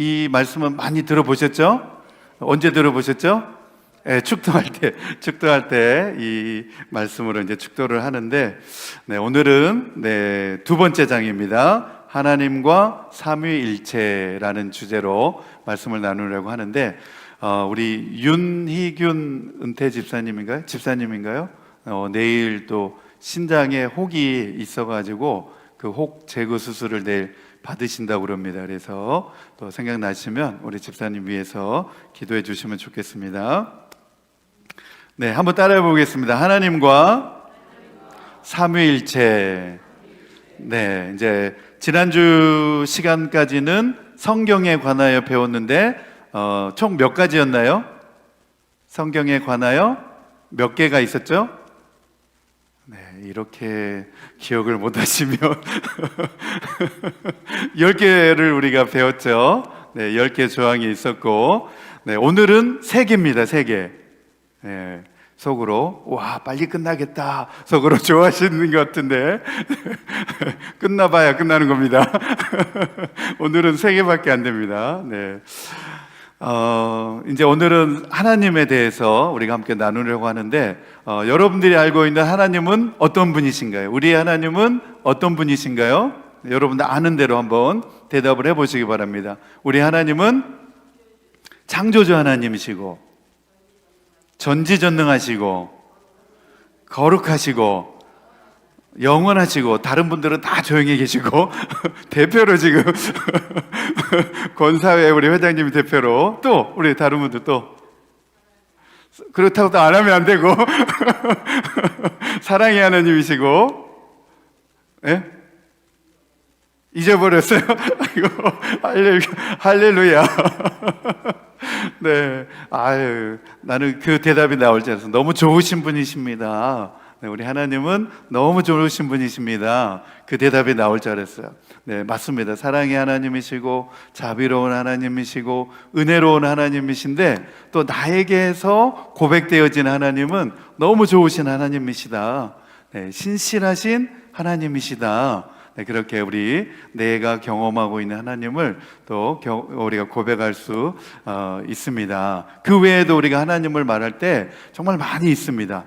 이 말씀은 많이 들어보셨죠? 언제 들어보셨죠? 네, 축도할 때 이 말씀으로 이제 축도를 하는데, 네, 오늘은 두 번째 장입니다. 하나님과 삼위일체라는 주제로 말씀을 나누려고 하는데, 우리 윤희균 은퇴 집사님인가요? 내일 또 신장에 혹이 있어가지고 그 혹 제거 수술을 내일 받으신다고 그럽니다. 그래서 또 생각나시면 우리 집사님 위해서 기도해 주시면 좋겠습니다. 네, 한번 따라해 보겠습니다. 하나님과 삼위일체. 네, 이제 지난주 시간까지는 성경에 관하여 배웠는데 총 몇 가지였나요? 성경에 관하여 몇 개가 있었죠? 네, 이렇게 기억을 못 하시면 10개를 우리가 배웠죠. 네, 10개 조항이 있었고, 네, 오늘은 3개입니다. 3개. 네, 속으로 와 빨리 끝나겠다 속으로 좋아하시는 것 같은데 끝나봐야 끝나는 겁니다. 오늘은 3개밖에 안 됩니다. 네. 이제 오늘은 하나님에 대해서 우리가 함께 나누려고 하는데, 여러분들이 알고 있는 하나님은 어떤 분이신가요? 우리의 하나님은 어떤 분이신가요? 여러분들 아는 대로 한번 대답을 해보시기 바랍니다. 우리 하나님은 창조주 하나님이시고, 전지전능하시고, 거룩하시고, 영원하시고, 다른 분들은 다 조용히 계시고 대표로 지금 권사회 우리 회장님이 대표로, 또 우리 다른 분들 또 그렇다고 또 안 하면 안 되고 사랑의 하나님이시고, 예? 잊어버렸어요. 아이고, 할렐루야. 네, 아유, 나는 그 대답이 나올 줄 알았어. 너무 좋으신 분이십니다. 네, 우리 하나님은 너무 좋으신 분이십니다. 그 대답이 나올 줄 알았어요. 네, 맞습니다. 사랑의 하나님이시고, 자비로운 하나님이시고, 은혜로운 하나님이신데, 또 나에게서 고백되어진 하나님은 너무 좋으신 하나님이시다. 네, 신실하신 하나님이시다. 네, 그렇게 내가 경험하고 있는 하나님을 또 우리가 고백할 수 있습니다. 그 외에도 우리가 하나님을 말할 때 정말 많이 있습니다.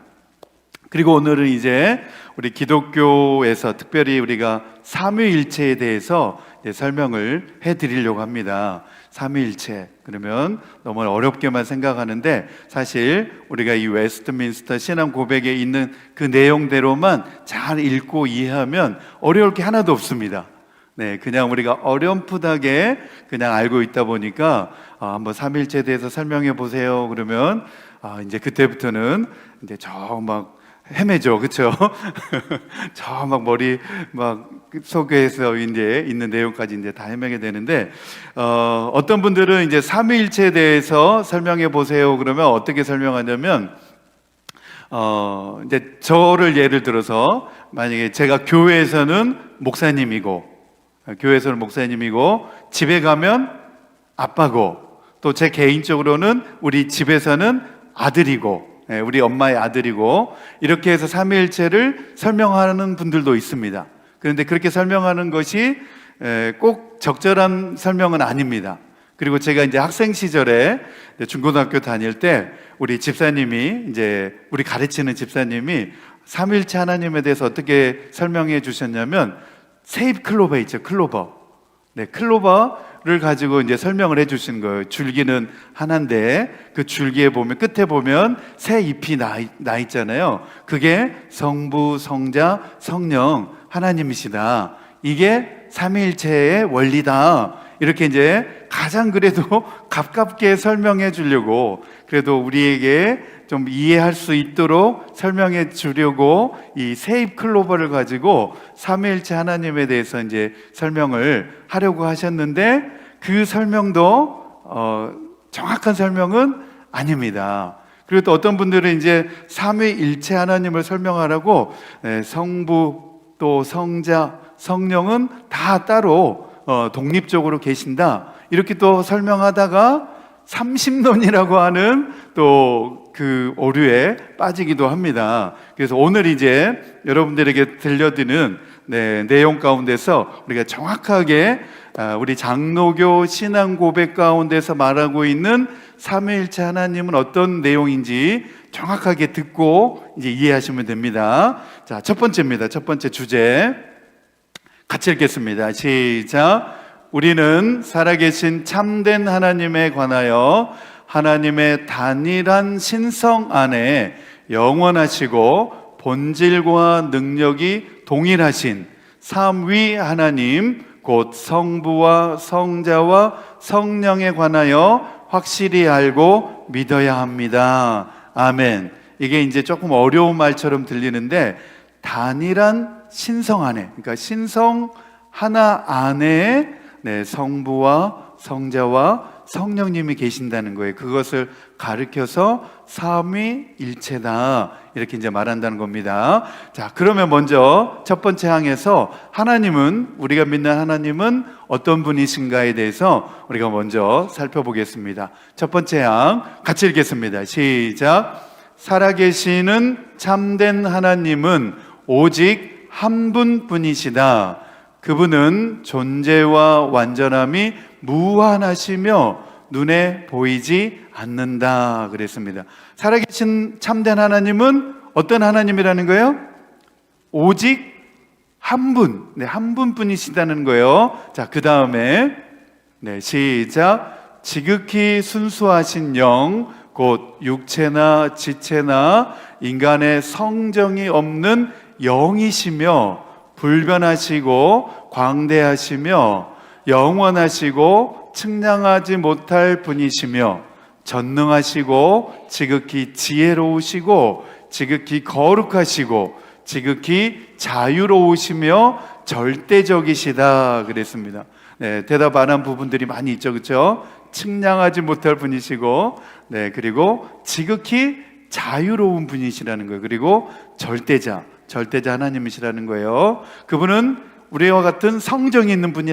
그리고 오늘은 이제 우리 기독교에서 특별히 우리가 삼위일체에 대해서 설명을 해드리려고 합니다. 삼위일체, 그러면 너무 어렵게만 생각하는데, 사실 우리가 이 웨스트민스터 신앙 고백에 있는 그 내용대로만 잘 읽고 이해하면 어려울 게 하나도 없습니다. 네, 그냥 우리가 어렴풋하게 그냥 알고 있다 보니까 한번 삼위일체에 대해서 설명해 보세요 그러면 이제 그때부터는 이제 막 헤매죠, 그렇죠? 저 막 머리 막 속에서 이제 있는 내용까지 이제 다 헤매게 되는데, 어떤 분들은 이제 삼위일체에 대해서 설명해 보세요 그러면 어떻게 설명하냐면, 이제 저를 예를 들어서 만약에 제가 교회에서는 목사님이고 집에 가면 아빠고, 또 제 개인적으로는 우리 집에서는 아들이고, 우리 엄마의 아들이고, 이렇게 해서 삼위일체를 설명하는 분들도 있습니다. 그런데 그렇게 설명하는 것이 꼭 적절한 설명은 아닙니다. 그리고 제가 이제 학생 시절에 중고등학교 다닐 때 우리 집사님이, 이제 우리 가르치는 집사님이 삼위일체 하나님에 대해서 어떻게 설명해 주셨냐면, 세잎 클로버 있죠, 클로버. 네, 클로버를 가지고 이제 설명을 해주신 거예요. 줄기는 하나인데 그 줄기에 보면, 끝에 보면 새 잎이 나 있잖아요. 그게 성부, 성자, 성령 하나님이시다. 이게 삼위일체의 원리다. 이렇게 이제 가장 그래도 가깝게 설명해 주려고, 그래도 우리에게 좀 이해할 수 있도록 설명해 주려고 이 세잎 클로버를 가지고 삼위일체 하나님에 대해서 이제 설명을 하려고 하셨는데, 그 설명도 정확한 설명은 아닙니다. 그리고 또 어떤 분들은 이제 삼위일체 하나님을 설명하라고 성부, 또 성자, 성령은 다 따로 독립적으로 계신다, 이렇게 또 설명하다가 삼심론이라고 하는 또 그 오류에 빠지기도 합니다. 그래서 오늘 이제 여러분들에게 들려드리는 내용 가운데서 우리가 정확하게 우리 장로교 신앙 고백 가운데서 말하고 있는 삼위일체 하나님은 어떤 내용인지 정확하게 듣고 이제 이해하시면 됩니다. 자, 첫 번째입니다. 첫 번째 주제 같이 읽겠습니다. 시작. 우리는 살아계신 참된 하나님에 관하여 하나님의 단일한 신성 안에 영원하시고 본질과 능력이 동일하신 삼위 하나님 곧 성부와 성자와 성령에 관하여 확실히 알고 믿어야 합니다. 아멘. 이게 이제 조금 어려운 말처럼 들리는데 단일한 신성 안에, 그러니까 신성 하나 안에 성부와 성자와 성령님이 계신다는 거예요. 그것을 가르쳐서 삼위일체다 이렇게 이제 말한다는 겁니다. 자, 그러면 먼저 첫 번째 항에서 하나님은, 우리가 믿는 하나님은 어떤 분이신가에 대해서 우리가 먼저 살펴보겠습니다. 첫 번째 항 같이 읽겠습니다. 시작. 살아계시는 참된 하나님은 오직 한 분뿐이시다. 그분은 존재와 완전함이 무한하시며 눈에 보이지 않는다 그랬습니다. 살아계신 참된 하나님은 어떤 하나님이라는 거예요? 오직 한 분, 한 분뿐이시다는 거예요. 자, 그 다음에 시작. 지극히 순수하신 영, 곧 육체나 지체나 인간의 성정이 없는 영이시며 불변하시고 광대하시며 영원하시고 측량하지 못할 분이시며 전능하시고 지극히 지혜로우시고 지극히 거룩하시고 지극히 자유로우시며 절대적이시다 그랬습니다. 대답 안 한 부분들이 많이 있죠, 그렇죠? 측량하지 못할 분이시고, 그리고 지극히 자유로운 분이시라는 거예요. 그리고 절대자 하나님이시라는 거예요. 그분은 우리와 같은 성정이 있는 분이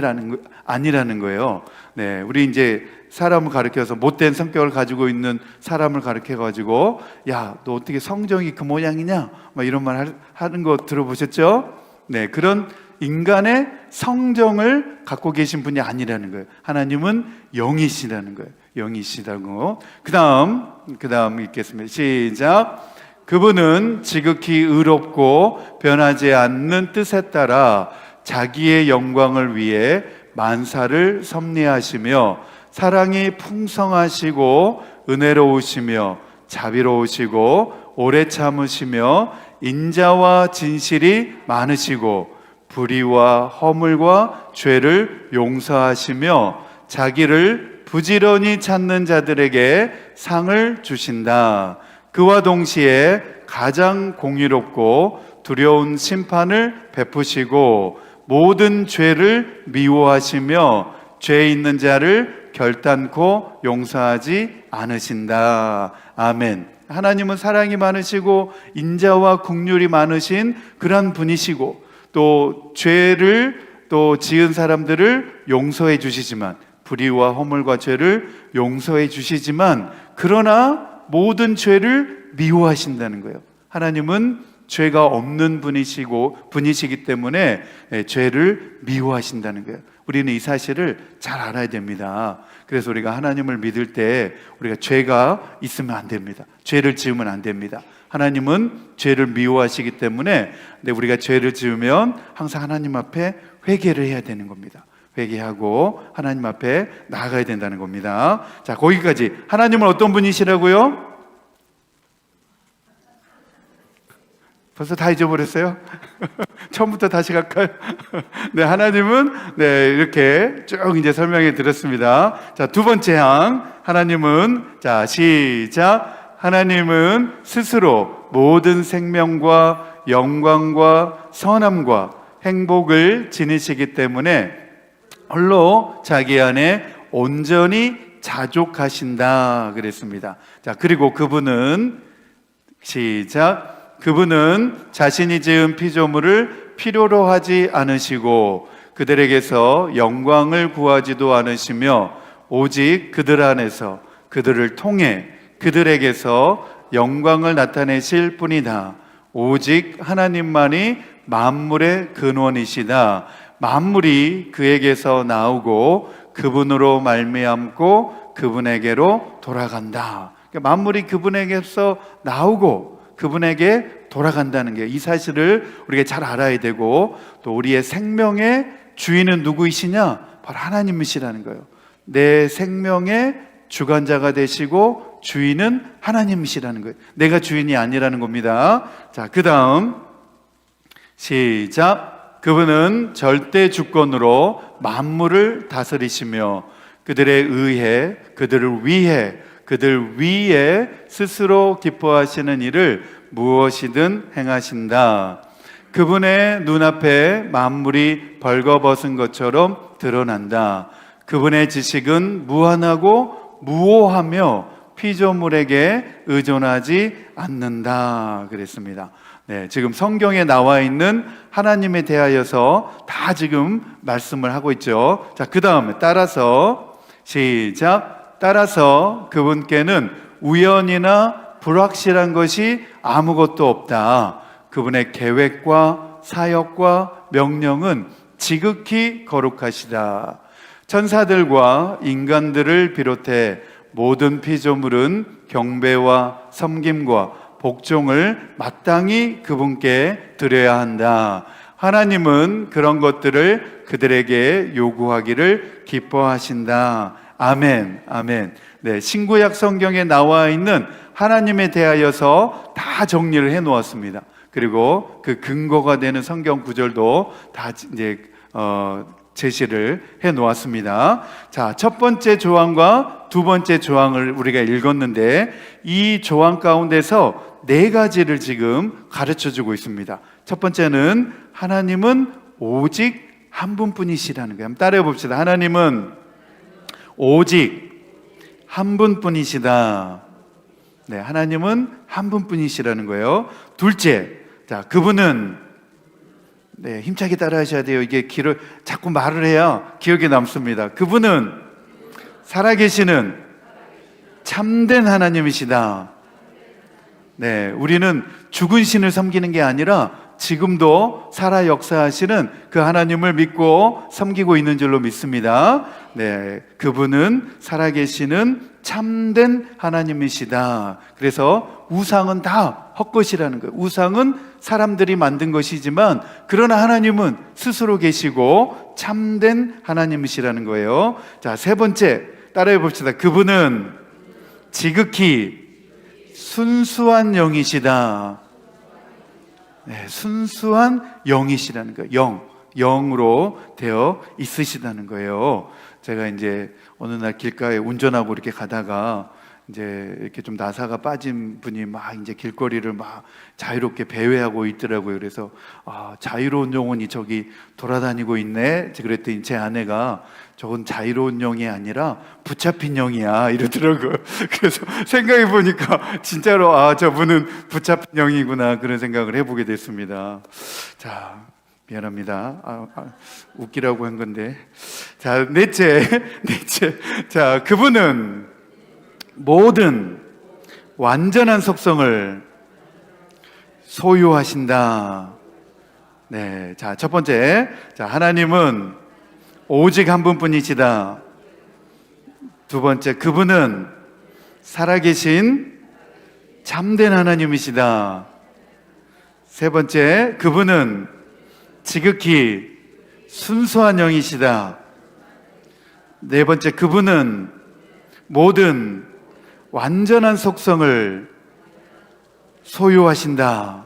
아니라는 거예요. 우리 이제 사람을 가르쳐서 못된 성격을 가지고 있는 사람을 가르쳐가지고, 야, 너 어떻게 성정이 그 모양이냐? 막 이런 말 하는 거 들어보셨죠? 그런 인간의 성정을 갖고 계신 분이 아니라는 거예요. 하나님은 영이시라는 거예요. 영이시다고. 그 다음 읽겠습니다. 시작. 그분은 지극히 의롭고 변하지 않는 뜻에 따라 자기의 영광을 위해 만사를 섭리하시며 사랑이 풍성하시고 은혜로우시며 자비로우시고 오래 참으시며 인자와 진실이 많으시고 불의와 허물과 죄를 용서하시며 자기를 부지런히 찾는 자들에게 상을 주신다. 그와 동시에 가장 공의롭고 두려운 심판을 베푸시고 모든 죄를 미워하시며 죄 있는 자를 결단코 용서하지 않으신다. 아멘. 하나님은 사랑이 많으시고 인자와 긍휼이 많으신 그런 분이시고 또 죄를 또 지은 사람들을 용서해 주시지만 불의와 허물과 죄를 용서해 주시지만 그러나 모든 죄를 미워하신다는 거예요. 하나님은 죄가 없는 분이시기 때문에 죄를 미워하신다는 거예요. 우리는 이 사실을 잘 알아야 됩니다. 그래서 우리가 하나님을 믿을 때 우리가 죄가 있으면 안 됩니다. 죄를 지으면 안 됩니다. 하나님은 죄를 미워하시기 때문에 우리가 죄를 지으면 항상 하나님 앞에 회개를 해야 되는 겁니다. 회개하고 하나님 앞에 나아가야 된다는 겁니다. 자, 거기까지. 하나님은 어떤 분이시라고요? 벌써 다 잊어버렸어요? 처음부터 다시 갈까요? 하나님은 이렇게 쭉 이제 설명해 드렸습니다. 자, 두 번째 항. 하나님은, 자, 시작. 하나님은 스스로 모든 생명과 영광과 선함과 행복을 지니시기 때문에 홀로 자기 안에 온전히 자족하신다 그랬습니다. 자, 그리고 그분은 시작. 그분은 자신이 지은 피조물을 필요로 하지 않으시고 그들에게서 영광을 구하지도 않으시며 오직 그들 안에서 그들을 통해 그들에게서 영광을 나타내실 뿐이다. 오직 하나님만이 만물의 근원이시다. 만물이 그에게서 나오고 그분으로 말미암고 그분에게로 돌아간다. 그러니까 만물이 그분에게서 나오고 그분에게 돌아간다는 게, 이 사실을 우리가 잘 알아야 되고, 또 우리의 생명의 주인은 누구이시냐? 바로 하나님이시라는 거예요. 내 생명의 주관자가 되시고 주인은 하나님이시라는 거예요. 내가 주인이 아니라는 겁니다. 자, 그 다음 시작. 그분은 절대 주권으로 만물을 다스리시며 그들에 의해, 그들을 위해, 그들 위에 스스로 기뻐하시는 일을 무엇이든 행하신다. 그분의 눈앞에 만물이 벌거벗은 것처럼 드러난다. 그분의 지식은 무한하고 무오하며 피조물에게 의존하지 않는다 그랬습니다. 네, 지금 성경에 나와 있는 하나님에 대하여서 다 지금 말씀을 하고 있죠. 자, 그 다음에 따라서 시작. 따라서 그분께는 우연이나 불확실한 것이 아무것도 없다. 그분의 계획과 사역과 명령은 지극히 거룩하시다. 천사들과 인간들을 비롯해 모든 피조물은 경배와 섬김과 복종을 마땅히 그분께 드려야 한다. 하나님은 그런 것들을 그들에게 요구하기를 기뻐하신다. 아멘, 아멘. 네, 신구약 성경에 나와 있는 하나님에 대하여서 다 정리를 해 놓았습니다. 그리고 그 근거가 되는 성경 구절도 다 이제 제시를 해 놓았습니다. 자, 첫 번째 조항과 두 번째 조항을 우리가 읽었는데, 이 조항 가운데서 네 가지를 지금 가르쳐 주고 있습니다. 첫 번째는 하나님은 오직 한 분뿐이시라는 거예요. 한번 따라해 봅시다. 하나님은 오직 한 분뿐이시다. 네, 하나님은 한 분뿐이시라는 거예요. 둘째, 자, 그분은, 네, 힘차게 따라 하셔야 돼요. 이게 자꾸 말을 해야 기억에 남습니다. 그분은 살아계시는 참된 하나님이시다. 네, 우리는 죽은 신을 섬기는 게 아니라 지금도 살아 역사하시는 그 하나님을 믿고 섬기고 있는 줄로 믿습니다. 네, 그분은 살아계시는 참된 하나님이시다. 그래서 우상은 다 헛것이라는 거예요. 우상은 사람들이 만든 것이지만 그러나 하나님은 스스로 계시고 참된 하나님이시라는 거예요. 자, 세 번째 따라해 봅시다. 그분은 지극히 순수한 영이시다. 네, 순수한 영이시라는 거예요. 영으로 되어 있으시다는 거예요. 제가 이제 어느 날 길가에 운전하고 이렇게 가다가 이제 이렇게 좀 나사가 빠진 분이 막 이제 길거리를 막 자유롭게 배회하고 있더라고요. 그래서 자유로운 영혼이 저기 돌아다니고 있네. 그랬더니 제 아내가 저건 자유로운 영이 아니라 붙잡힌 영이야 이러더라고요. 그래서 생각해 보니까 진짜로 저분은 붙잡힌 영이구나 그런 생각을 해보게 됐습니다. 자, 미안합니다. 웃기라고 한 건데. 자, 넷째. 자, 그분은 모든 완전한 속성을 소유하신다. 네, 자, 첫 번째, 자, 하나님은 오직 한 분뿐이시다. 두 번째, 그분은 살아계신 참된 하나님이시다. 세 번째, 그분은 지극히 순수한 영이시다. 네 번째, 그분은 모든 완전한 속성을 소유하신다.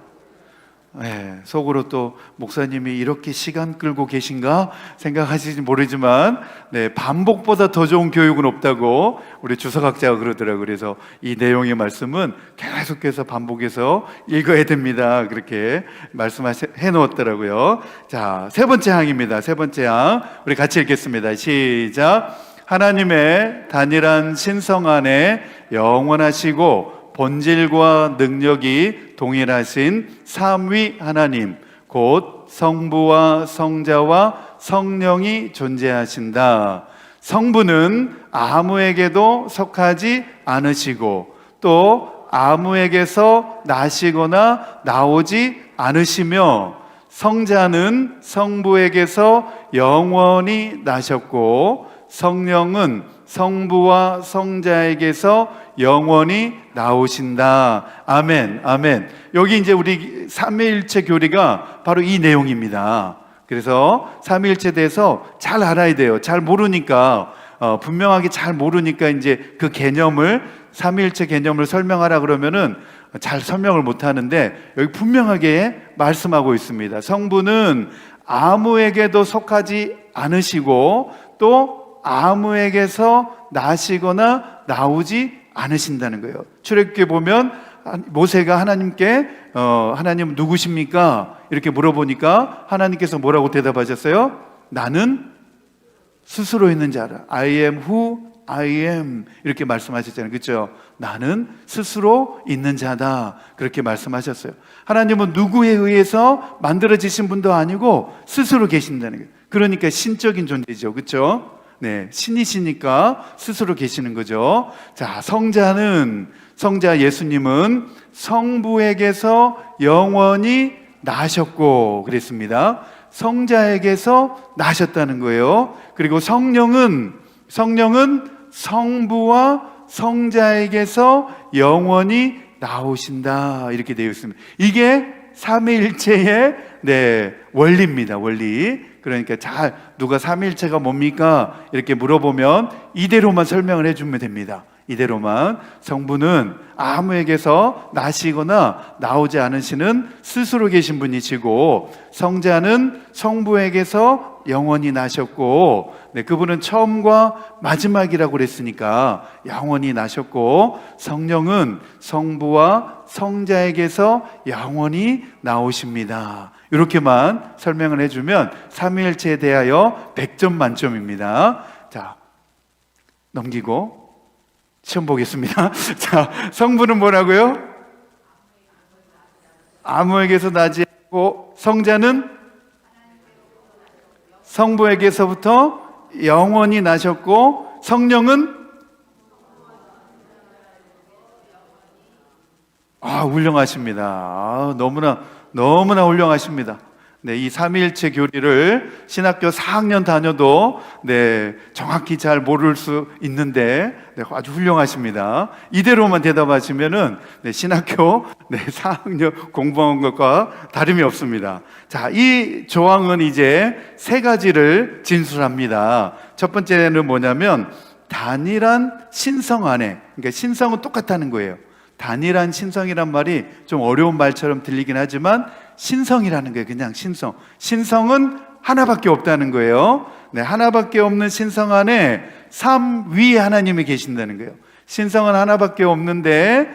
네, 속으로 또 목사님이 이렇게 시간 끌고 계신가 생각하실지 모르지만, 네, 반복보다 더 좋은 교육은 없다고 우리 주석학자가 그러더라고요. 그래서 이 내용의 말씀은 계속해서 반복해서 읽어야 됩니다. 그렇게 말씀해 놓았더라고요. 자, 세 번째 항입니다. 세 번째 항 우리 같이 읽겠습니다. 시작. 하나님의 단일한 신성 안에 영원하시고 본질과 능력이 동일하신 삼위 하나님, 곧 성부와 성자와 성령이 존재하신다. 성부는 아무에게도 속하지 않으시고 또 아무에게서 나시거나 나오지 않으시며, 성자는 성부에게서 영원히 나셨고 성령은 성부와 성자에게서 영원히 나오신다. 아멘, 아멘. 여기 이제 우리 삼위일체 교리가 바로 이 내용입니다. 그래서 삼위일체에 대해서 잘 알아야 돼요. 잘 모르니까 분명하게 잘 모르니까 이제 그 개념을 삼위일체 개념을 설명하라 그러면은 잘 설명을 못 하는데 여기 분명하게 말씀하고 있습니다. 성부는 아무에게도 속하지 않으시고 또 아무에게서 나시거나 나오지 않으신다는 거예요. 출애굽기에 보면 모세가 하나님께 하나님 누구십니까? 이렇게 물어보니까 하나님께서 뭐라고 대답하셨어요? 나는 스스로 있는 자라. I am who I am 이렇게 말씀하셨잖아요. 그렇죠? 나는 스스로 있는 자다. 그렇게 말씀하셨어요. 하나님은 누구에 의해서 만들어지신 분도 아니고 스스로 계신다는 거예요. 그러니까 신적인 존재죠. 그렇죠? 네, 신이시니까 스스로 계시는 거죠. 자, 성자 예수님은 성부에게서 영원히 나셨고 그랬습니다. 성자에게서 나셨다는 거예요. 그리고 성령은 성부와 성자에게서 영원히 나오신다. 이렇게 되어 있습니다. 이게 삼위일체의 원리입니다. 원리. 그러니까 잘 누가 삼위일체가 뭡니까? 이렇게 물어보면 이대로만 설명을 해주면 됩니다. 이대로만. 성부는 아무에게서 나시거나 나오지 않으시는 스스로 계신 분이시고 성자는 성부에게서 영원히 나셨고 그분은 처음과 마지막이라고 그랬으니까 영원히 나셨고 성령은 성부와 성자에게서 영원히 나오십니다. 이렇게만 설명을 해주면 삼위일체에 대하여 100점 만점입니다. 자, 넘기고 시험 보겠습니다. 자, 성부는 뭐라고요? 아무에게서 나지 않고 성자는 성부에게서부터 영원히 나셨고 성령은 훌륭하십니다. 너무나 훌륭하십니다. 네, 이 삼위일체 교리를 신학교 4학년 다녀도 정확히 잘 모를 수 있는데 아주 훌륭하십니다. 이대로만 대답하시면은 신학교 4학년 공부한 것과 다름이 없습니다. 자, 이 조항은 이제 세 가지를 진술합니다. 첫 번째는 뭐냐면 단일한 신성 안에, 그러니까 신성은 똑같다는 거예요. 단일한 신성이란 말이 좀 어려운 말처럼 들리긴 하지만 신성이라는 거예요. 그냥 신성. 신성은 하나밖에 없다는 거예요. 하나밖에 없는 신성 안에 삼위의 하나님이 계신다는 거예요. 신성은 하나밖에 없는데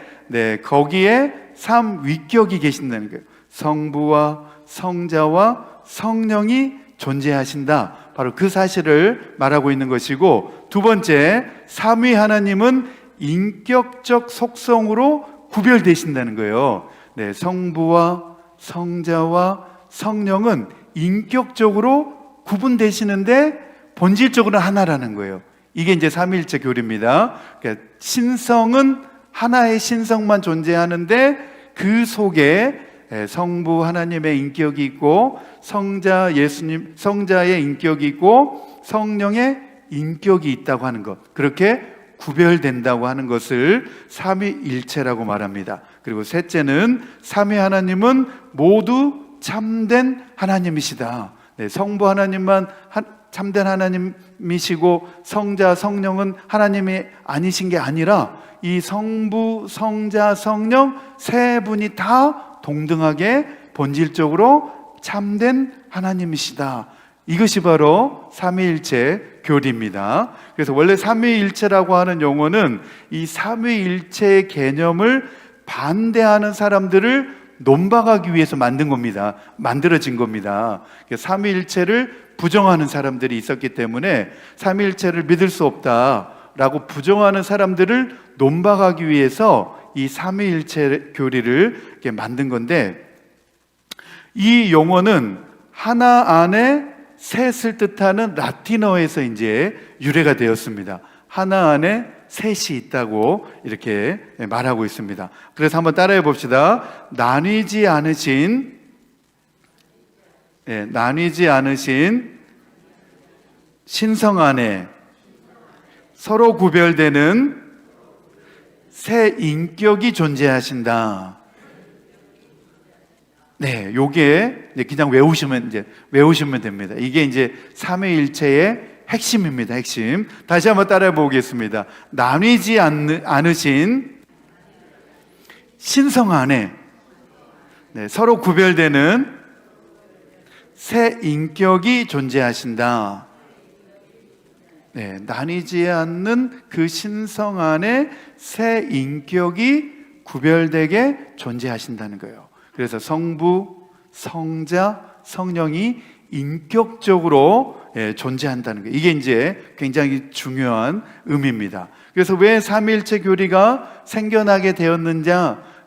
거기에 삼위격이 계신다는 거예요. 성부와 성자와 성령이 존재하신다. 바로 그 사실을 말하고 있는 것이고, 두 번째, 삼위 하나님은 인격적 속성으로 구별되신다는 거예요. 성부와 성자와 성령은 인격적으로 구분되시는데 본질적으로는 하나라는 거예요. 이게 이제 삼위일체 교리입니다. 그러니까 신성은 하나의 신성만 존재하는데 그 속에 성부 하나님의 인격이 있고 성자의 인격이 있고 성령의 인격이 있다고 하는 것, 그렇게 구별된다고 하는 것을 삼위일체라고 말합니다. 그리고 셋째는 삼위 하나님은 모두 참된 하나님이시다. 성부 하나님만 참된 하나님이시고 성자, 성령은 하나님이 아니신 게 아니라 이 성부, 성자, 성령 세 분이 다 동등하게 본질적으로 참된 하나님이시다. 이것이 바로 삼위일체 교리입니다. 그래서 원래 삼위일체라고 하는 용어는 이 삼위일체의 개념을 반대하는 사람들을 논박하기 위해서 만들어진 겁니다. 삼위일체를 부정하는 사람들이 있었기 때문에 삼위일체를 믿을 수 없다라고 부정하는 사람들을 논박하기 위해서 이 삼위일체 교리를 이렇게 만든 건데, 이 용어는 하나 안에 셋을 뜻하는 라틴어에서 이제 유래가 되었습니다. 하나 안에 셋이 있다고 이렇게 말하고 있습니다. 그래서 한번 따라해 봅시다. 나뉘지 않으신 예, 나뉘지 않으신 신성 안에 서로 구별되는 새 인격이 존재하신다. 네, 요게 그냥 외우시면 됩니다. 이게 이제 삼위일체의 핵심입니다. 핵심. 다시 한번 따라해 보겠습니다. 나뉘지 않으신 신성 안에 서로 구별되는 새 인격이 존재하신다. 네, 나뉘지 않는 그 신성 안에 새 인격이 구별되게 존재하신다는 거예요. 그래서 성부, 성자, 성령이 인격적으로 존재한다는 거예요. 이게 이제 굉장히 중요한 의미입니다. 그래서 왜 삼위일체 교리가 생겨나게 되었는지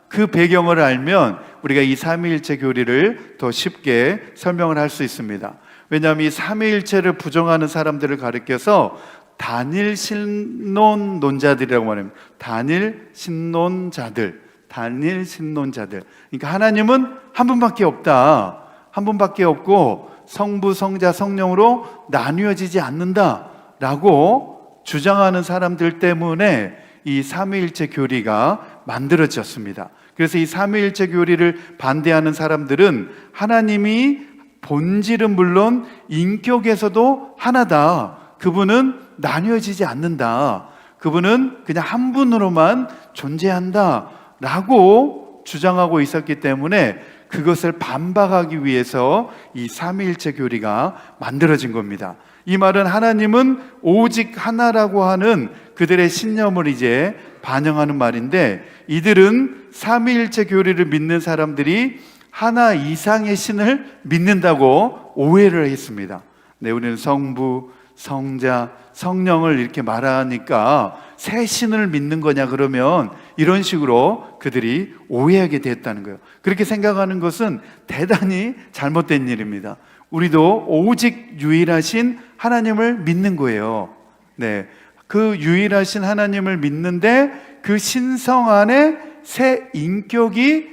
그 배경을 알면 우리가 이 삼위일체 교리를 더 쉽게 설명을 할 수 있습니다. 왜냐하면 이 삼위일체를 부정하는 사람들을 가리켜서 단일 신론론자들이라고 말합니다. 단일 신론자들. 그러니까 하나님은 한 분밖에 없다. 한 분밖에 없고 성부, 성자, 성령으로 나뉘어지지 않는다라고 주장하는 사람들 때문에 이 삼위일체 교리가 만들어졌습니다. 그래서 이 삼위일체 교리를 반대하는 사람들은 하나님이 본질은 물론 인격에서도 하나다. 그분은 나뉘어지지 않는다. 그분은 그냥 한 분으로만 존재한다. 라고 주장하고 있었기 때문에 그것을 반박하기 위해서 이 삼위일체 교리가 만들어진 겁니다. 이 말은 하나님은 오직 하나라고 하는 그들의 신념을 이제 반영하는 말인데, 이들은 삼위일체 교리를 믿는 사람들이 하나 이상의 신을 믿는다고 오해를 했습니다. 네, 우리는 성부, 성자, 성령을 이렇게 말하니까 새 신을 믿는 거냐 그러면 이런 식으로 그들이 오해하게 됐다는 거예요. 그렇게 생각하는 것은 대단히 잘못된 일입니다. 우리도 오직 유일하신 하나님을 믿는 거예요. 네, 그 유일하신 하나님을 믿는데 그 신성 안에 새 인격이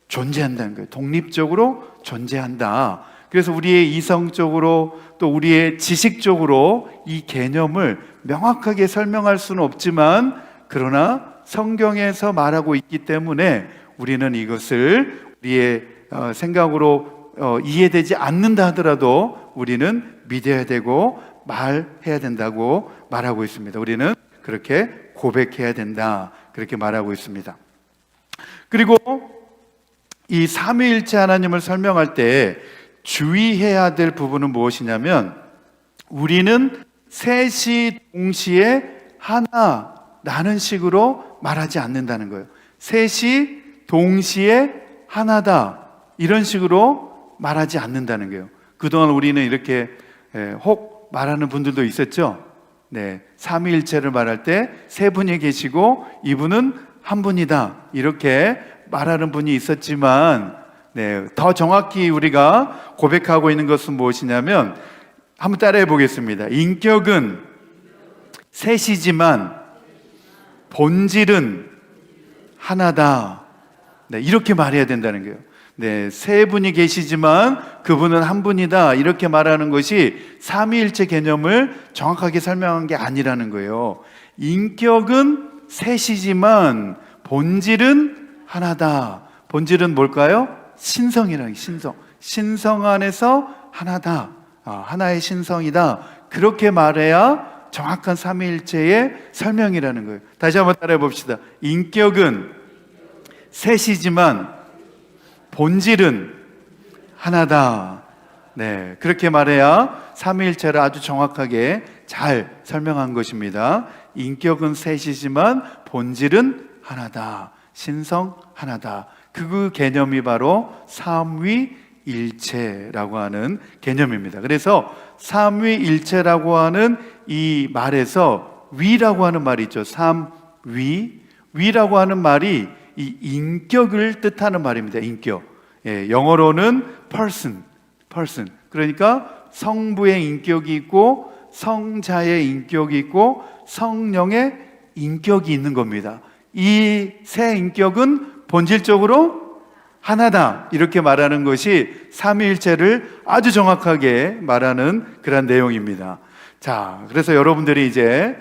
존재한다는 거예요. 독립적으로 존재한다. 그래서 우리의 이성적으로 또 우리의 지식적으로 이 개념을 명확하게 설명할 수는 없지만, 그러나 성경에서 말하고 있기 때문에 우리는 이것을 우리의 생각으로 이해되지 않는다 하더라도 우리는 믿어야 되고 말해야 된다고 말하고 있습니다. 우리는 그렇게 고백해야 된다, 그렇게 말하고 있습니다. 그리고 이 삼위일체 하나님을 설명할 때 주의해야 될 부분은 무엇이냐면, 우리는 셋이 동시에 하나라는 식으로 말하지 않는다는 거예요. 셋이 동시에 하나다, 이런 식으로 말하지 않는다는 거예요. 그동안 우리는 이렇게 혹 말하는 분들도 있었죠. 네, 삼위일체를 말할 때 세 분이 계시고 이분은 한 분이다, 이렇게 말하는 분이 있었지만, 네, 더 정확히 우리가 고백하고 있는 것은 무엇이냐면, 한번 따라해 보겠습니다. 인격은 셋이지만 본질은 하나다. 네, 이렇게 말해야 된다는 거예요. 네, 세 분이 계시지만 그분은 한 분이다, 이렇게 말하는 것이 삼위일체 개념을 정확하게 설명한 게 아니라는 거예요. 인격은 셋이지만 본질은 하나다. 본질은 뭘까요? 신성이라는, 신성 안에서 하나다, 하나의 신성이다, 그렇게 말해야 정확한 삼위일체의 설명이라는 거예요. 다시 한번 따라해 봅시다. 인격은 셋이지만 본질은 하나다. 네, 그렇게 말해야 삼위일체를 아주 정확하게 잘 설명한 것입니다. 인격은 셋이지만 본질은 하나다, 신성 하나다. 그 개념이 바로 삼위일체라고 하는 개념입니다. 그래서 삼위일체라고 하는 이 말에서 위라고 하는 말이 있죠. 위라고 하는 말이 이 인격을 뜻하는 말입니다. 인격. 영어로는 person. 그러니까 성부의 인격이 있고 성자의 인격이 있고 성령의 인격이 있는 겁니다. 이 세 인격은 본질적으로 하나다 이렇게 말하는 것이 삼위일체를 아주 정확하게 말하는 그런 내용입니다. 자, 그래서 여러분들이 이제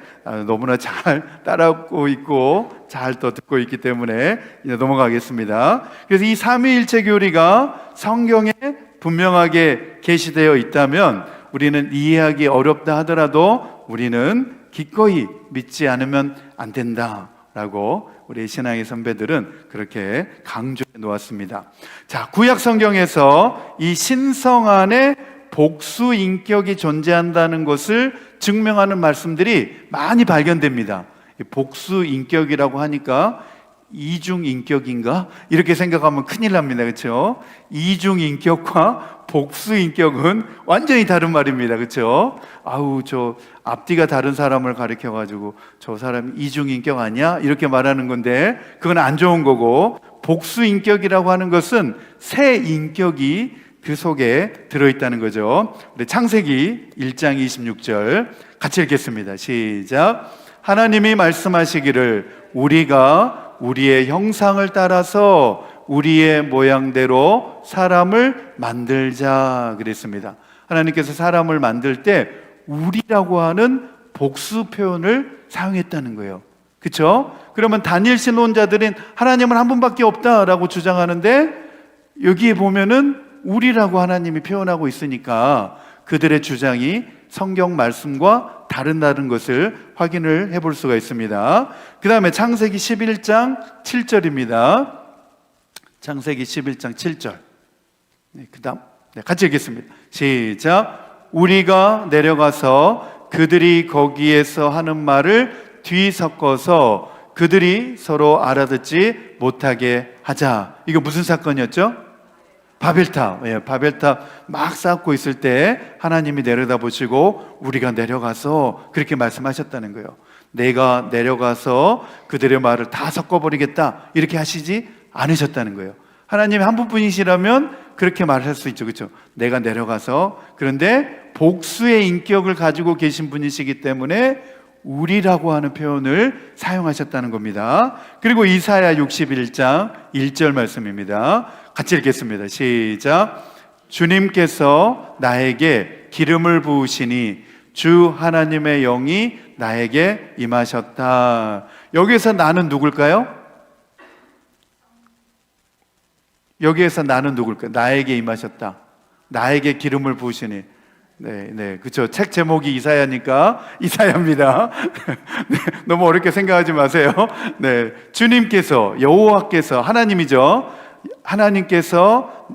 너무나 잘 따라하고 있고 잘 또 듣고 있기 때문에 이제 넘어가겠습니다. 그래서 이 삼위일체 교리가 성경에 분명하게 계시되어 있다면 우리는 이해하기 어렵다 하더라도 우리는 기꺼이 믿지 않으면 안 된다라고 우리 신앙의 선배들은 그렇게 강조해 놓았습니다. 자, 구약 성경에서 이 신성 안에 복수 인격이 존재한다는 것을 증명하는 말씀들이 많이 발견됩니다. 복수 인격이라고 하니까 이중 인격인가? 이렇게 생각하면 큰일 납니다. 그렇죠? 이중 인격과 복수 인격은 완전히 다른 말입니다. 그렇죠? 아우, 저 앞뒤가 다른 사람을 가리켜 가지고 저 사람이 이중 인격 아니야? 이렇게 말하는 건데 그건 안 좋은 거고, 복수 인격이라고 하는 것은 새 인격이 그 속에 들어있다는 거죠. 우리 창세기 1장 26절 같이 읽겠습니다. 시작. 하나님이 말씀하시기를 우리가 우리의 형상을 따라서 우리의 모양대로 사람을 만들자 그랬습니다. 하나님께서 사람을 만들 때 우리라고 하는 복수 표현을 사용했다는 거예요. 그렇죠? 그러면 다니엘 신론자들은 하나님은 한 분밖에 없다라고 주장하는데 여기에 보면은 우리라고 하나님이 표현하고 있으니까 그들의 주장이 성경 말씀과 다른 것을 확인을 해볼 수가 있습니다. 그 다음에 창세기 11장 7절입니다. 창세기 11장 7절. 그 다음 같이 읽겠습니다. 시작. 우리가 내려가서 그들이 거기에서 하는 말을 뒤섞어서 그들이 서로 알아듣지 못하게 하자. 이거 무슨 사건이었죠? 바벨탑. 예, 바벨탑 막 쌓고 있을 때 하나님이 내려다보시고 우리가 내려가서 그렇게 말씀하셨다는 거예요. 내가 내려가서 그들의 말을 다 섞어버리겠다 이렇게 하시지 않으셨다는 거예요. 하나님이 한 분뿐이시라면 그렇게 말할 수 있죠. 그렇죠? 내가 내려가서, 그런데 복수의 인격을 가지고 계신 분이시기 때문에 우리라고 하는 표현을 사용하셨다는 겁니다. 그리고 이사야 61장 1절 말씀입니다. 같이 읽겠습니다. 시작. 주님께서 나에게 기름을 부으시니 주 하나님의 영이 나에게 임하셨다. 여기에서 나는 누굴까요? 여기에서 나는 누굴까요? 나에게 임하셨다. 나에게 기름을 부으시니. 네, 그렇죠. 책 제목이 이사야니까 이사야입니다. 네, 너무 어렵게 생각하지 마세요. 네, 주님께서, 여호와께서, 하나님이죠. 하나님께서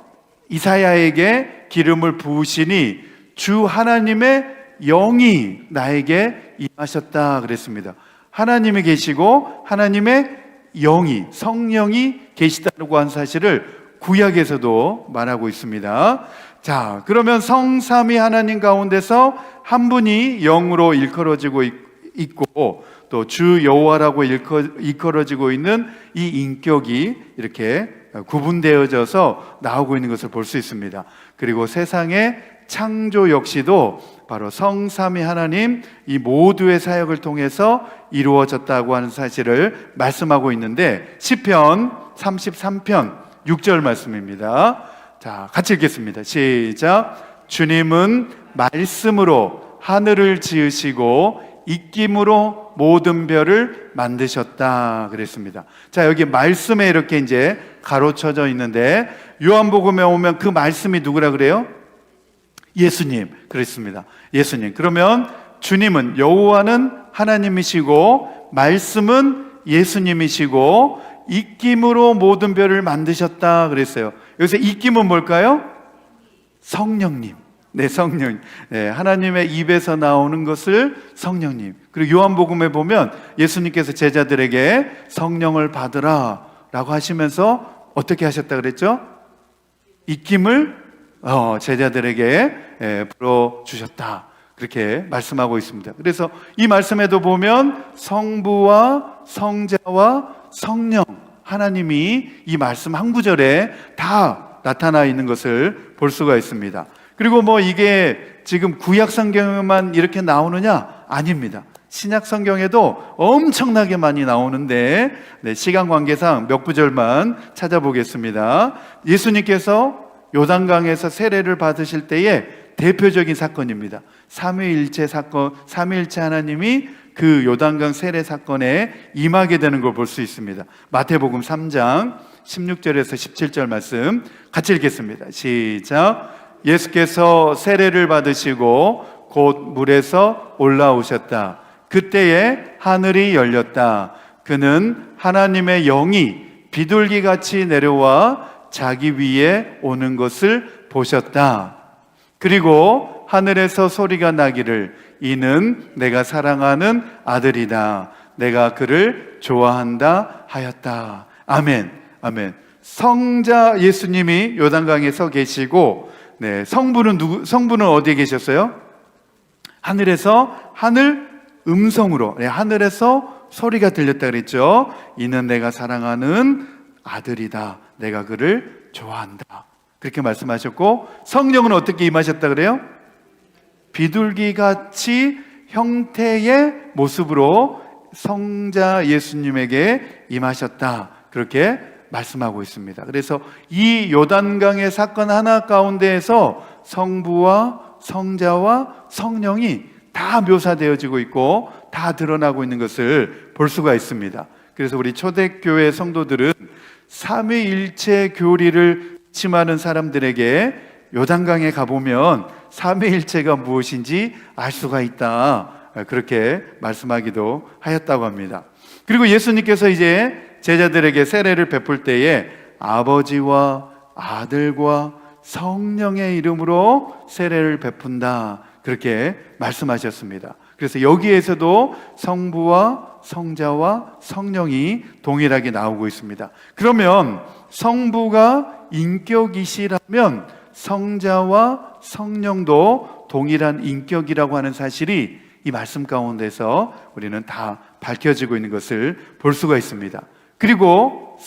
이사야에게 기름을 부으시니 주 하나님의 영이 나에게 임하셨다 그랬습니다. 하나님이 계시고 하나님의 영이, 성령이 계시다고 한 사실을 구약에서도 말하고 있습니다. 자, 그러면 성삼위 하나님 가운데서 한 분이 영으로 일컬어지고 있고 또 주 여호와라고 일컬어지고 있는 이 인격이 이렇게 구분되어져서 나오고 있는 것을 볼 수 있습니다. 그리고 세상의 창조 역시도 바로 성삼위 하나님 이 모두의 사역을 통해서 이루어졌다고 하는 사실을 말씀하고 있는데 시편 33편 6절 말씀입니다. 자, 같이 읽겠습니다. 시작. 주님은 말씀으로 하늘을 지으시고 입김으로 모든 별을 만드셨다 그랬습니다. 자, 여기 말씀에 이렇게 이제 가로쳐져 있는데 요한복음에 오면 그 말씀이 누구라 그래요? 예수님. 그렇습니다. 예수님. 그러면 주님은, 여호와는 하나님이시고 말씀은 예수님이시고 입김으로 모든 별을 만드셨다 그랬어요. 여기서 입김은 뭘까요? 성령님. 네, 성령. 네, 하나님의 입에서 나오는 것을 성령님. 그리고 요한복음에 보면 예수님께서 제자들에게 성령을 받으라 라고 하시면서 어떻게 하셨다 그랬죠? 입김을 제자들에게 불어주셨다. 그렇게 말씀하고 있습니다. 그래서 이 말씀에도 보면 성부와 성자와 성령, 하나님이 이 말씀 한 구절에 다 나타나 있는 것을 볼 수가 있습니다. 그리고 뭐 이게 지금 구약 성경에만 이렇게 나오느냐? 아닙니다. 신약 성경에도 엄청나게 많이 나오는데 시간 관계상 몇 구절만 찾아보겠습니다. 예수님께서 요단강에서 세례를 받으실 때의 대표적인 사건입니다. 삼위일체 사건, 삼위일체 하나님이 그 요단강 세례 사건에 임하게 되는 걸 볼 수 있습니다. 마태복음 3장 16절에서 17절 말씀 같이 읽겠습니다. 시작. 예수께서 세례를 받으시고 곧 물에서 올라오셨다. 그때에 하늘이 열렸다. 그는 하나님의 영이 비둘기같이 내려와 자기 위에 오는 것을 보셨다. 그리고 하늘에서 소리가 나기를 이는 내가 사랑하는 아들이다. 내가 그를 좋아한다 하였다. 아멘. 아멘. 성자 예수님이 요단강에 서 계시고 성부는 어디에 계셨어요? 하늘에서 하늘 음성으로 하늘에서 소리가 들렸다 그랬죠. 이는 내가 사랑하는 아들이다. 내가 그를 좋아한다. 그렇게 말씀하셨고 성령은 어떻게 임하셨다 그래요? 비둘기같이 형태의 모습으로 성자 예수님에게 임하셨다. 그렇게 말씀하고 있습니다. 그래서 이 요단강의 사건 하나 가운데에서 성부와 성자와 성령이 다 묘사되어지고 있고 다 드러나고 있는 것을 볼 수가 있습니다. 그래서 우리 초대교회 성도들은 삼위일체 교리를 침하는 사람들에게 요단강에 가보면 삼위일체가 무엇인지 알 수가 있다. 그렇게 말씀하기도 하였다고 합니다. 그리고 예수님께서 이제 제자들에게 세례를 베풀 때에 아버지와 아들과 성령의 이름으로 세례를 베푼다. 그렇게 말씀하셨습니다. 그래서 여기에서도 성부와 성자와 성령이 동일하게 나오고 있습니다. 그러면 성부가 인격이시라면 성자와 성령도 동일한 인격이라고 하는 사실이 이 말씀 가운데서 우리는 다 밝혀지고 있는 것을 볼 수가 있습니다. 그리고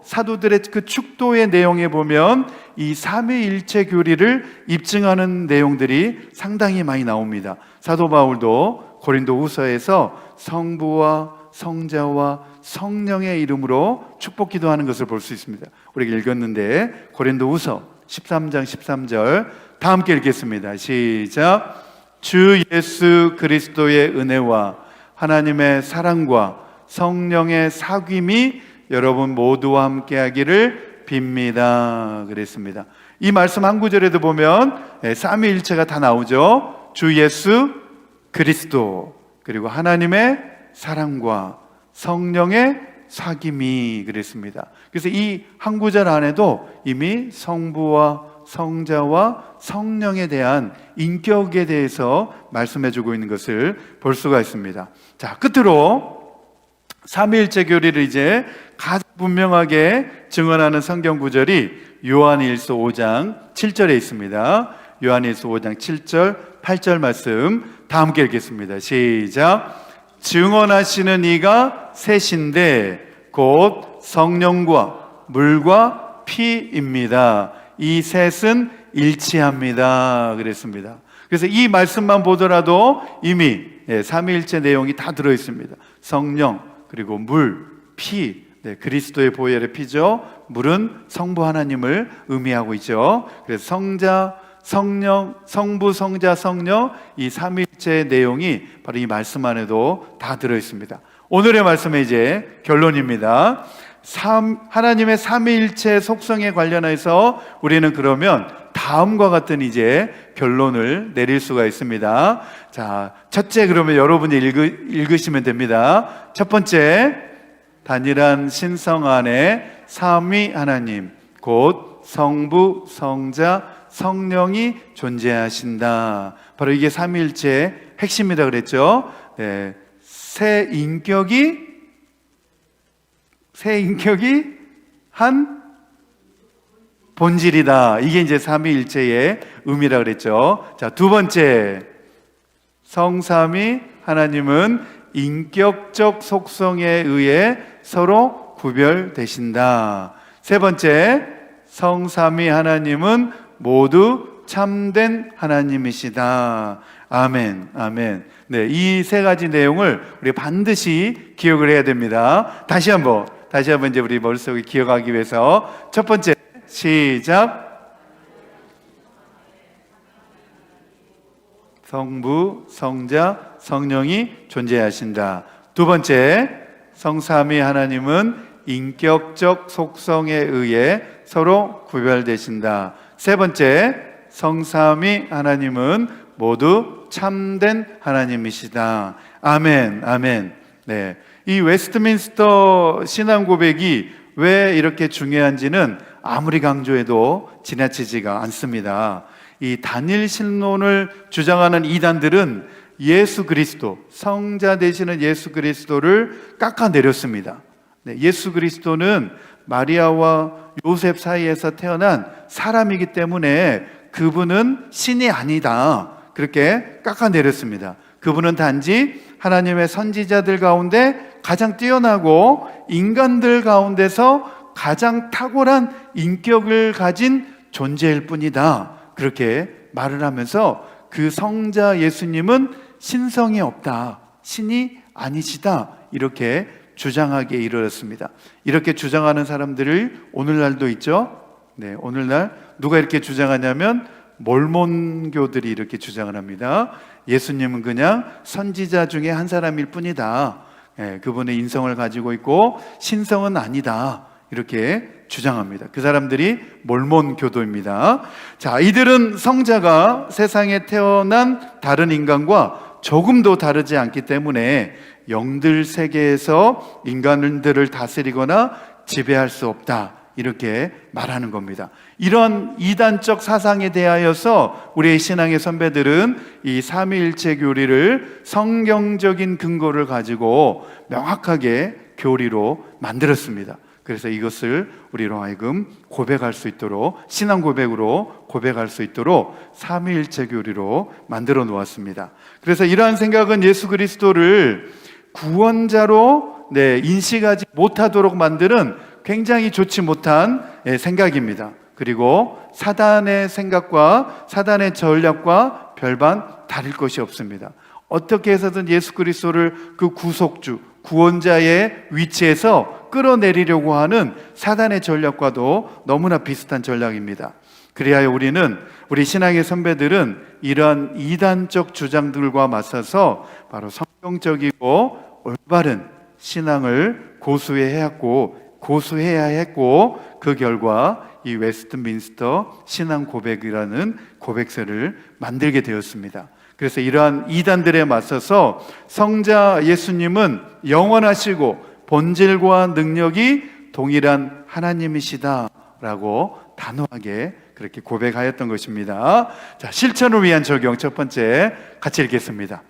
사도들의 그 축도의 내용에 보면 이 삼위일체 교리를 입증하는 내용들이 상당히 많이 나옵니다. 사도 바울도 고린도 후서에서 성부와 성자와 성령의 이름으로 축복 기도하는 것을 볼 수 있습니다. 우리가 읽었는데 고린도 후서 13장 13절 다 함께 읽겠습니다. 시작. 주 예수 그리스도의 은혜와 하나님의 사랑과 성령의 사귐이 여러분 모두와 함께 하기를 빕니다. 그랬습니다. 이 말씀 한 구절에도 보면 삼위일체가 다 나오죠. 주 예수 그리스도 그리고 하나님의 사랑과 성령의 사귐이 그랬습니다. 그래서 이 한 구절 안에도 이미 성부와 성자와 성령에 대한 인격에 대해서 말씀해주고 있는 것을 볼 수가 있습니다. 자, 끝으로 삼위일체 교리를 이제 가장 분명하게 증언하는 성경 구절이 요한일서 5장 7절에 있습니다. 요한일서 5장 7절 8절 말씀 다 함께 읽겠습니다. 시작. 증언하시는 이가 셋인데 곧 성령과 물과 피입니다. 이 셋은 일치합니다. 그랬습니다. 그래서 이 말씀만 보더라도 이미 삼위일체 내용이 다 들어있습니다. 성령 그리고 물, 피, 그리스도의 보혈의 피죠. 물은 성부 하나님을 의미하고 있죠. 그래서 성자, 성령, 성부, 성자, 성령 이 삼위일체의 내용이 바로 이 말씀 안에도 다 들어있습니다. 오늘의 말씀의 이제 결론입니다. 하나님의 삼위일체 속성에 관련해서 우리는 그러면 다음과 같은 이제 결론을 내릴 수가 있습니다. 자, 첫째 그러면 여러분이 읽으시면 됩니다. 첫 번째, 단일한 신성 안에 삼위 하나님 곧 성부, 성자, 성령이 존재하신다. 바로 이게 삼위일체의 핵심이다 그랬죠. 새 인격이 한 본질이다. 이게 이제 삼위일체의 의미라 그랬죠. 자, 두 번째, 성삼위 하나님은 인격적 속성에 의해 서로 구별되신다. 세 번째, 성삼위 하나님은 모두 참된 하나님이시다. 아멘, 아멘. 네, 이 세 가지 내용을 우리 반드시 기억을 해야 됩니다. 다시 한번 이제 우리 머릿속에 기억하기 위해서 첫 번째, 시작. 성부, 성자, 성령이 존재하신다. 두 번째, 성삼위 하나님은 인격적 속성에 의해 서로 구별되신다. 세 번째, 성삼위 하나님은 모두 참된 하나님이시다. 아멘, 아멘. 네, 이 웨스트민스터 신앙 고백이 왜 이렇게 중요한지는 아무리 강조해도 지나치지가 않습니다. 이 단일 신론을 주장하는 이단들은 예수 그리스도, 성자 되시는 예수 그리스도를 깎아내렸습니다. 네, 예수 그리스도는 마리아와 요셉 사이에서 태어난 사람이기 때문에 그분은 신이 아니다, 그렇게 깎아내렸습니다. 그분은 단지 하나님의 선지자들 가운데 가장 뛰어나고 인간들 가운데서 가장 탁월한 인격을 가진 존재일 뿐이다, 그렇게 말을 하면서 그 성자 예수님은 신성이 없다, 신이 아니시다, 이렇게 주장하게 이르렀습니다. 이렇게 주장하는 사람들을 오늘날도 있죠. 네, 오늘날 누가 이렇게 주장하냐면 몰몬교들이 이렇게 주장을 합니다. 예수님은 그냥 선지자 중에 한 사람일 뿐이다, 그분의 인성을 가지고 있고 신성은 아니다, 이렇게 주장합니다. 그 사람들이 몰몬교도입니다. 자, 이들은 성자가 세상에 태어난 다른 인간과 조금도 다르지 않기 때문에 영들 세계에서 인간들을 다스리거나 지배할 수 없다, 이렇게 말하는 겁니다. 이런 이단적 사상에 대하여서 우리의 신앙의 선배들은 이 삼위일체 교리를 성경적인 근거를 가지고 명확하게 교리로 만들었습니다. 그래서 이것을 우리로 하여금 고백할 수 있도록, 신앙 고백으로 고백할 수 있도록 삼위일체 교리로 만들어 놓았습니다. 그래서 이러한 생각은 예수 그리스도를 구원자로 인식하지 못하도록 만드는 굉장히 좋지 못한 생각입니다. 그리고 사단의 생각과 사단의 전략과 별반 다를 것이 없습니다. 어떻게 해서든 예수 그리스도를 그 구속주, 구원자의 위치에서 끌어내리려고 하는 사단의 전략과도 너무나 비슷한 전략입니다. 그리하여 우리 신앙의 선배들은 이러한 이단적 주장들과 맞서서 바로 성경적이고 올바른 신앙을 고수해야 했고 그 결과 이 웨스트민스터 신앙 고백이라는 고백서를 만들게 되었습니다. 그래서 이러한 이단들에 맞서서 성자 예수님은 영원하시고 본질과 능력이 동일한 하나님이시다라고 단호하게 그렇게 고백하였던 것입니다. 자, 실천을 위한 적용 첫 번째 같이 읽겠습니다.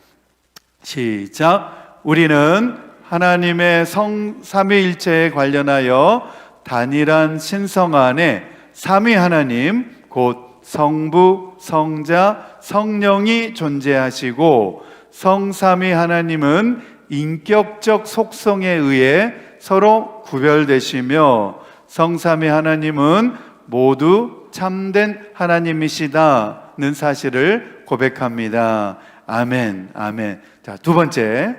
시작. 우리는 하나님의 삼위일체에 관련하여 단일한 신성 안에 삼위 하나님 곧 성부, 성자, 성령이 존재하시고 성삼위 하나님은 인격적 속성에 의해 서로 구별되시며 성삼위 하나님은 모두 참된 하나님이시다는 사실을 고백합니다. 아멘, 아멘. 자, 두 번째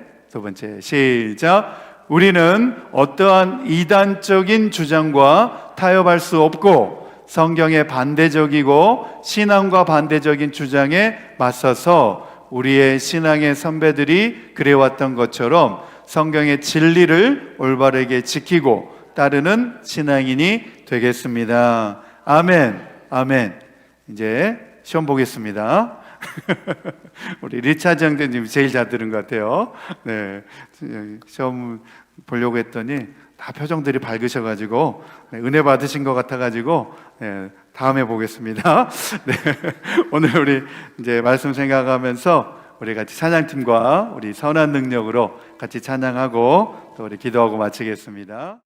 시작. 우리는 어떠한 이단적인 주장과 타협할 수 없고 성경에 반대적이고 신앙과 반대적인 주장에 맞서서 우리의 신앙의 선배들이 그래왔던 것처럼 성경의 진리를 올바르게 지키고 따르는 신앙인이 되겠습니다. 아멘, 아멘. 이제 시험 보겠습니다. 우리 리차드 형제님 제일 잘 들은 것 같아요. 네, 시험 보려고 했더니 다 표정들이 밝으셔가지고 은혜 받으신 것 같아가지고 다음에 보겠습니다. 네, 오늘 우리 이제 말씀 생각하면서 우리 같이 찬양팀과 우리 선한 능력으로 같이 찬양하고 또 우리 기도하고 마치겠습니다.